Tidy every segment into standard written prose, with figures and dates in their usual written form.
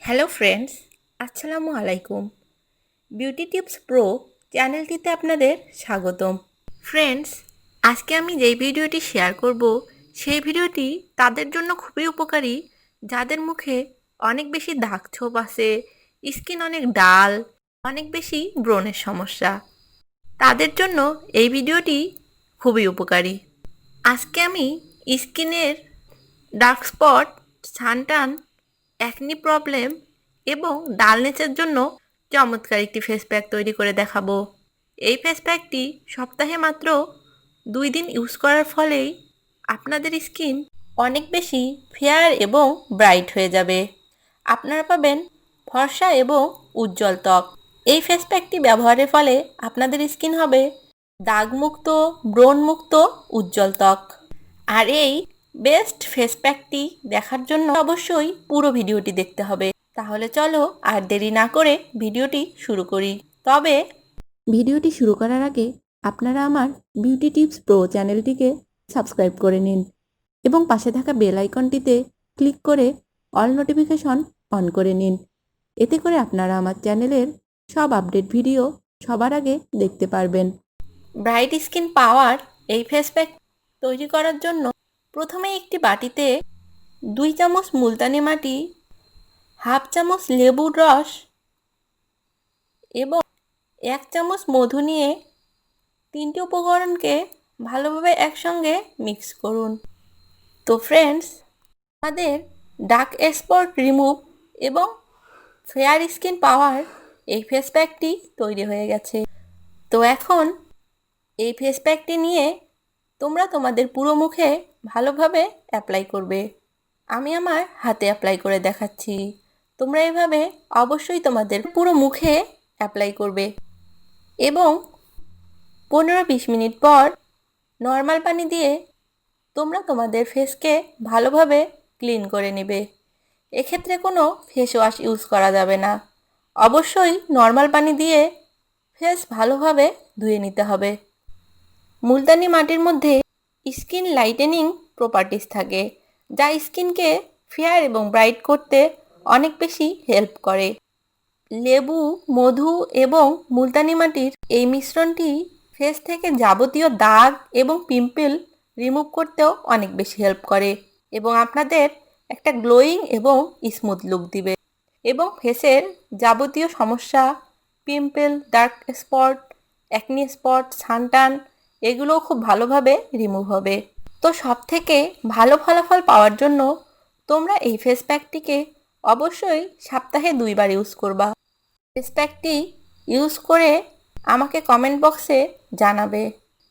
Hello friends, আসসালামু আলাইকুম। Beauty tips pro চ্যানেলটিতে আপনাদের স্বাগতম। ফ্রেন্ডস, আজকে আমি যেই ভিডিওটি শেয়ার করব সেই ভিডিওটি তাদের জন্য খুবই উপকারী যাদের মুখে অনেক বেশি দাগ ছোপ আছে, স্কিন অনেক ডাল, অনেক বেশি ব্রণের সমস্যা। তাদের জন্য এই ভিডিওটি খুবই উপকারী। আজকে আমি স্কিনের dark spot, suntan, acne problem এবং ডালনেসের জন্য চমৎকার একটি ফেস প্যাক তৈরি করে দেখাবো। এই ফেস প্যাকটি সপ্তাহে মাত্র 2 দিন ইউজ করার ফলেই আপনাদের স্কিন অনেক বেশি ফেয়ার এবং ব্রাইট হয়ে যাবে। আপনারা পাবেন ফর্সা এবং উজ্জ্বল ত্বক। এই ফেস প্যাকটি ব্যবহারের ফলে আপনাদের স্কিন হবে দাগমুক্ত, ব্রণমুক্ত, উজ্জ্বল ত্বক। আর এই বেস্ট ফেস প্যাকটি দেখার জন্য অবশ্যই পুরো ভিডিওটি দেখতে হবে। তাহলে চলো আর দেরি না করে ভিডিওটি শুরু করি। তবে ভিডিওটি শুরু করার আগে আপনারা আমার বিউটি টিপস প্রো চ্যানেলটিকে সাবস্ক্রাইব করে নিন এবং পাশে থাকা বেল আইকনটিতে ক্লিক করে অল নোটিফিকেশন অন করে নিন। এতে করে আপনারা আমার চ্যানেলের সব আপডেট ভিডিও সবার আগে দেখতে পারবেন। ব্রাইট স্কিন পাওয়ার এই ফেস প্যাক তৈরি করার জন্য প্রথমে একটি বাটিতে 2 চামচ মুলতানি মাটি, হাফ চামচ লেবুর রস এবং 1 চামচ মধু নিয়ে 3টি উপকরণকে ভালোভাবে একসঙ্গে মিক্স করুন। তো ফ্রেন্ডস, আমাদের ডার্ক স্পট রিমুভ এবং ফেয়ার স্কিন পাওয়ার এই ফেস প্যাকটি তৈরি হয়ে গেছে। তো এখন এই ফেস প্যাকটি নিয়ে তোমরা তোমাদের পুরো মুখে ভালোভাবে অ্যাপ্লাই করবে। আমি আমার হাতে অ্যাপ্লাই করে দেখাচ্ছি। তোমরা এভাবে অবশ্যই তোমাদের পুরো মুখে অ্যাপ্লাই করবে এবং 15-20 মিনিট পর নর্মাল পানি দিয়ে তোমরা তোমাদের ফেসকে ভালোভাবে ক্লিন করে নেবে। এক্ষেত্রে কোনো ফেস ওয়াশ ইউজ করা যাবে না। অবশ্যই নর্মাল পানি দিয়ে ফেস ভালোভাবে ধুয়ে নিতে হবে। মুলতানি মাটির মধ্যে স্কিন লাইটেনিং প্রপার্টিস থাকে, যা স্কিনকে ফেয়ার এবং ব্রাইট করতে অনেক বেশি হেল্প করে। লেবু, মধু এবং মুলতানি মাটির এই মিশ্রণটি ফেস থেকে যাবতীয় দাগ এবং পিম্পল রিমুভ করতেও অনেক বেশি হেল্প করে এবং আপনাদের একটা গ্লোয়িং এবং স্মুথ লুক দিবে এবং ফেসের যাবতীয় সমস্যা, pimple, dark spot, acne spot, suntan এগুলোও খুব ভালোভাবে রিমুভ হবে। তো সব থেকে ভালো ফলাফল পাওয়ার জন্য তোমরা এই ফেস প্যাকটিকে অবশ্যই সপ্তাহে 2 বার ইউজ করবা। ফেস প্যাকটি ইউজ করে আমাকে কমেন্ট বক্সে জানাবে।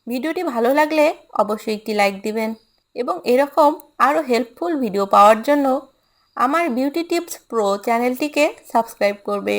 ভিডিওটি ভালো লাগলে অবশ্যই একটি লাইক দিবেন এবং এরকম আরও হেল্পফুল ভিডিও পাওয়ার জন্য আমার বিউটি টিপস প্রো চ্যানেলটিকে সাবস্ক্রাইব করবে।